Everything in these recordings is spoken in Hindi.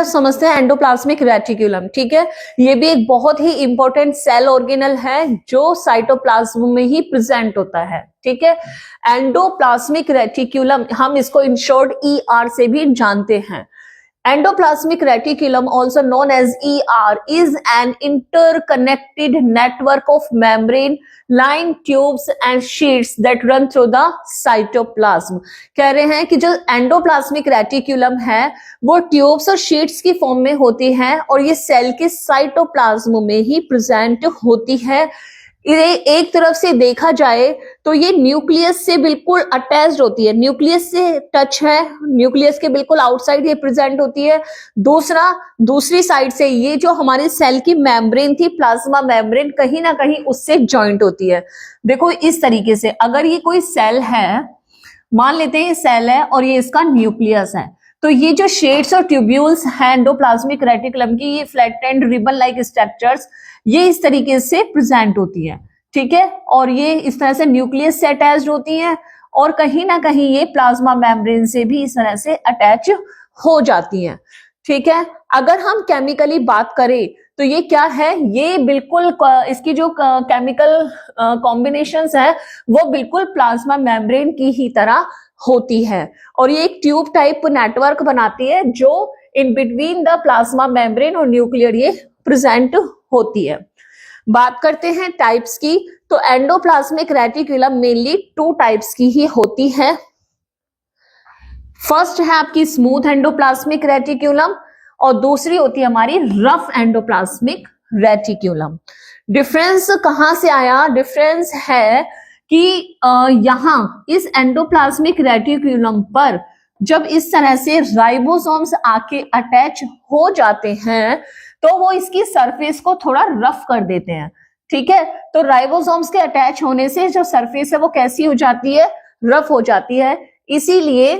समझते हैं एंडोप्लाज्मिक रेटिकुलम। ठीक है, ये भी एक बहुत ही इंपॉर्टेंट सेल ऑर्गेनल है जो साइटोप्लाज्म में ही प्रेजेंट होता है। ठीक है, एंडोप्लाज्मिक रेटिकुलम हम इसको इन शॉर्ट ER से भी जानते हैं। Endoplasmic reticulum, also known as ER, is an interconnected network of membrane, line, tubes and sheets that run through the cytoplasm. कह रहे हैं कि जो एंडोप्लाज्मिक रेटिकुलम है वो ट्यूब्स और शीट्स की फॉर्म में होती है और ये सेल के साइटोप्लाज्म में ही प्रेजेंट होती है। ये एक तरफ से देखा जाए तो ये न्यूक्लियस से बिल्कुल अटैच्ड होती है, न्यूक्लियस से टच है, न्यूक्लियस के बिल्कुल आउटसाइड ये प्रेजेंट होती है। दूसरी साइड से ये जो हमारी सेल की मेम्ब्रेन थी, प्लाज्मा मेम्ब्रेन, कहीं ना कहीं उससे जॉइंट होती है। देखो इस तरीके से, अगर ये कोई सेल है, मान लेते हैं ये सेल है और ये इसका न्यूक्लियस है, तो ये जो शेड्स और ट्यूब्यूल्स हैं एंडोप्लाज्मिक रेटिकुलम की, ये फ्लैटेंड रिबन लाइक स्ट्रक्चर्स, ये इस तरीके से प्रेजेंट होती है। ठीक है, और ये इस तरह से न्यूक्लियस से अटैच्ड होती हैं और कहीं ना कहीं ये प्लाज्मा मेम्ब्रेन से भी इस तरह से अटैच हो जाती हैं। ठीक है, अगर हम केमिकली बात करें तो ये क्या है, ये बिल्कुल इसकी जो केमिकल कॉम्बिनेशंस है वो बिल्कुल प्लाज्मा मेम्ब्रेन की ही तरह होती है और ये एक ट्यूब टाइप नेटवर्क बनाती है जो in between the plasma membrane और न्यूक्लियर ये प्रेजेंट होती है। बात करते हैं टाइप्स की, तो एंडोप्लाज्मिक रेटिकुलम मेनली 2 टाइप्स की ही होती है। फर्स्ट है आपकी स्मूथ एंडोप्लाज्मिक रेटिकुलम और दूसरी होती है हमारी रफ एंडोप्लाज्मिक रेटिकुलम। डिफरेंस कहां से आया? डिफरेंस है कि यहां इस एंडोप्लाज्मिक रेटिकुलम पर जब इस तरह से राइबोसोम्स आके अटैच हो जाते हैं तो वो इसकी सरफेस को थोड़ा रफ कर देते हैं। ठीक है, तो राइबोसोम्स के अटैच होने से जो सरफेस है वो कैसी हो जाती है? रफ हो जाती है। इसीलिए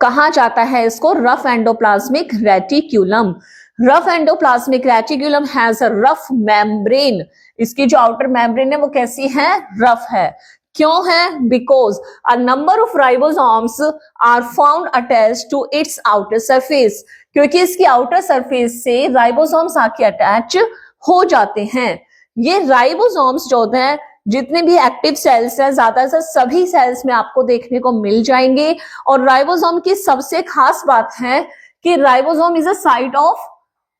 कहा जाता है इसको rough endoplasmic reticulum. Rough endoplasmic reticulum has a rough membrane. इसकी जो आउटर मेम्ब्रेन है वो कैसी है? रफ है। क्यों है? Because a number of ribosomes are found attached to its outer surface. क्योंकि इसकी आउटर सरफेस से राइबोसोम्स आके अटैच हो जाते हैं। ये राइबोसोम्स जो होते हैं, जितने भी एक्टिव सेल्स हैं, ज्यादातर सभी सेल्स में आपको देखने को मिल जाएंगे। और राइबोसोम की सबसे खास बात है कि ribosome is a site of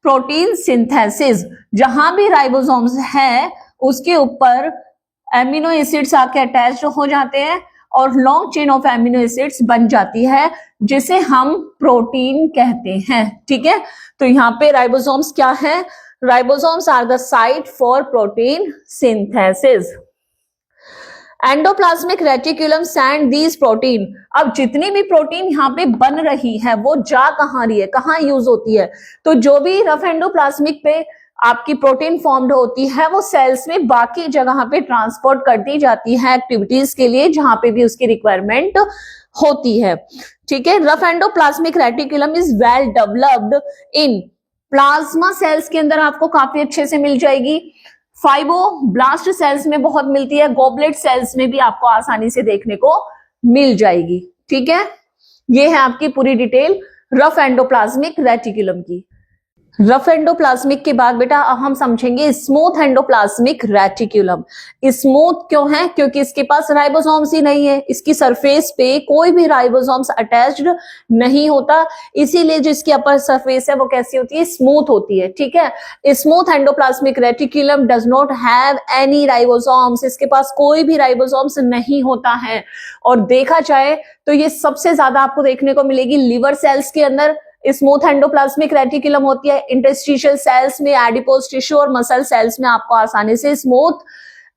protein synthesis. जहां भी राइबोसोम्स है उसके ऊपर एमिनो एसिड्स आके अटैच हो जाते हैं और long chain of amino acids बन जाती है जिसे हम प्रोटीन कहते हैं। ठीक है, तो यहाँ पे राइबोसोम्स क्या है? Ribosomes are the site for protein synthesis. Endoplasmic reticulum send these protein. अब जितनी भी प्रोटीन यहाँ पे बन रही है वो जा कहाँ रही है, कहाँ यूज होती है? तो जो भी रफ एंडोप्लाज्मिक पे आपकी प्रोटीन फॉर्म्ड होती है वो सेल्स में बाकी जगह पे ट्रांसपोर्ट कर दी जाती है एक्टिविटीज के लिए जहां पे भी उसकी रिक्वायरमेंट होती है। ठीक है, rough endoplasmic reticulum is well developed in plasma cells के अंदर आपको काफी अच्छे से मिल जाएगी, फाइब्रोब्लास्ट सेल्स में बहुत मिलती है, गॉबलेट सेल्स में भी आपको आसानी से देखने को मिल जाएगी। ठीक है, ये है आपकी पूरी डिटेल रफ एंडोप्लाज्मिक रेटिकुलम की। रफ एंडोप्लाज्मिक के बाद बेटा हम समझेंगे स्मूथ एंडोप्लाज्मिक रेटिकुलम। स्मूथ क्यों है? क्योंकि इसके पास राइबोसोम्स ही नहीं है, इसकी सरफेस पे कोई भी राइबोसोम्स अटैच्ड नहीं होता, इसीलिए जो इसकी अपर सरफेस है वो कैसी होती है? स्मूथ होती है। ठीक है, smooth endoplasmic reticulum does not have any ribosomes. इसके पास कोई भी राइबोसोम्स नहीं होता है। और देखा जाए तो ये सबसे ज्यादा आपको देखने को मिलेगी लिवर सेल्स के अंदर स्मूथ एंडोप्लाज्मिक रेटिकुलम होती है। इंटरस्टिशियल सेल्स में, एडिपोज टिश्यू और मसल सेल्स में आपको आसानी से स्मूथ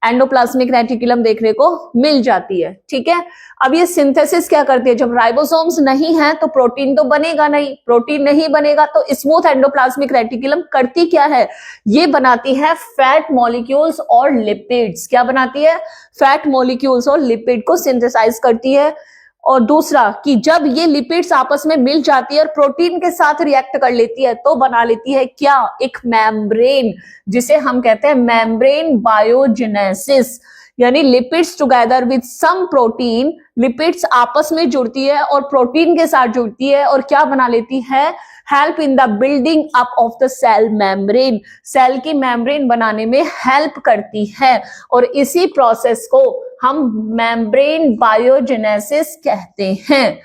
एंडोप्लाज्मिक रेटिकुलम देखने को मिल जाती है। ठीक है, अब ये सिंथेसिस क्या करती है? जब राइबोसोम्स नहीं है तो प्रोटीन तो बनेगा नहीं, प्रोटीन नहीं बनेगा तो स्मूथ एंडोप्लाज्मिक रेटिकुलम करती क्या है? ये बनाती है फैट मॉलिक्यूल्स और लिपिड्स। क्या बनाती है? फैट मॉलिक्यूल्स और लिपिड को सिंथेसाइज करती है। और दूसरा कि जब ये लिपिड्स आपस में मिल जाती है और प्रोटीन के साथ रिएक्ट कर लेती है तो बना लेती है क्या? एक मेम्ब्रेन, जिसे हम कहते हैं मेम्ब्रेन बायोजेनेसिस। यानी lipids together with some protein, lipids आपस में जुड़ती है और प्रोटीन के साथ जुड़ती है और क्या बना लेती है, help in the building up of the cell membrane, cell की मेम्ब्रेन बनाने में हेल्प करती है और इसी प्रोसेस को हम मेम्ब्रेन बायोजेनेसिस कहते हैं।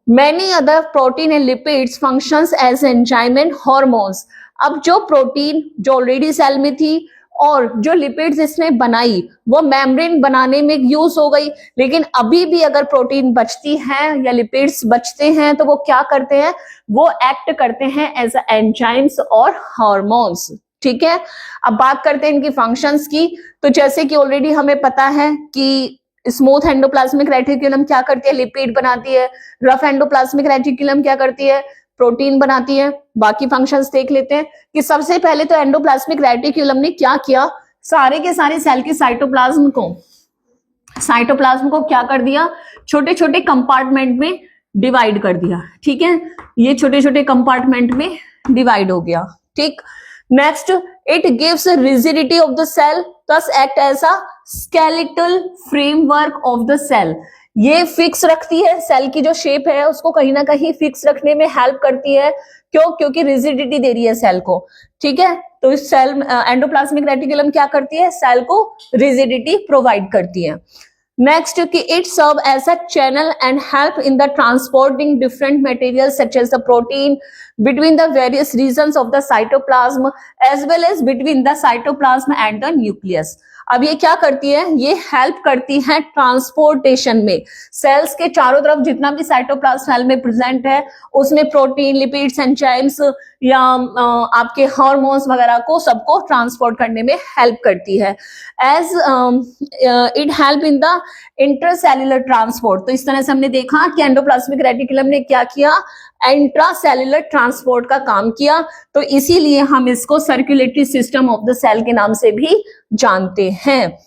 Many other protein and lipids functions as enzyme and hormones। अब जो प्रोटीन जो ऑलरेडी सेल में थी और जो लिपिड्स इसने बनाई वो मेम्ब्रेन बनाने में यूज हो गई, लेकिन अभी भी अगर प्रोटीन बचती है या लिपिड्स बचते हैं तो वो क्या करते हैं, वो एक्ट करते हैं एज एंजाइम्स और हार्मोन्स। ठीक है, अब बात करते हैं इनकी फंक्शंस की। तो जैसे कि ऑलरेडी हमें पता है कि स्मूथ एंडोप्लाज्मिक रेटिकुलम क्या करती है, लिपिड बनाती है। रफ एंडोप्लाज्मिक रेटिकुलम क्या करती है, प्रोटीन बनाती है। बाकी फंक्शंस देख लेते हैं कि सबसे पहले तो एंडोप्लाज्मिक रेटिकुलम ने क्या किया, सारे के सारे सेल के साइटोप्लाज्म को क्या कर दिया, छोटे छोटे कंपार्टमेंट में डिवाइड कर दिया। ठीक है, ये छोटे छोटे कंपार्टमेंट में डिवाइड हो गया। ठीक, next it gives rigidity of the cell, thus act as a skeletal framework of the cell। ये फिक्स रखती है सेल की जो शेप है उसको कहीं ना कहीं फिक्स रखने में हेल्प करती है। क्यों, क्योंकि रिजिडिटी दे रही है सेल को। ठीक है, तो इस सेल एंडोप्लाज्मिक रेटिकुलम क्या करती है, सेल को रिजिडिटी प्रोवाइड करती है। नेक्स्ट कि it serve as a channel and help in the transporting different material such as the protein between the various regions of the cytoplasm as well as between the cytoplasm and the nucleus। अब ये क्या करती है, ये हेल्प करती है ट्रांसपोर्टेशन में। सेल्स के चारों तरफ जितना भी साइटोप्लाज्म सेल में प्रेजेंट है उसमें प्रोटीन, लिपिड्स, एंजाइम्स या आपके हार्मोन्स वगैरह को सबको ट्रांसपोर्ट करने में हेल्प करती है। As it help in the intercellular transport. तो इस तरह से हमने देखा कि एंडोप्लाज्मिक रेटिकुलम ने क्या किया, इंट्रासेल्युलर ट्रांसपोर्ट का काम किया। तो इसीलिए हम इसको circulatory system of the cell के नाम से भी जानते हैं।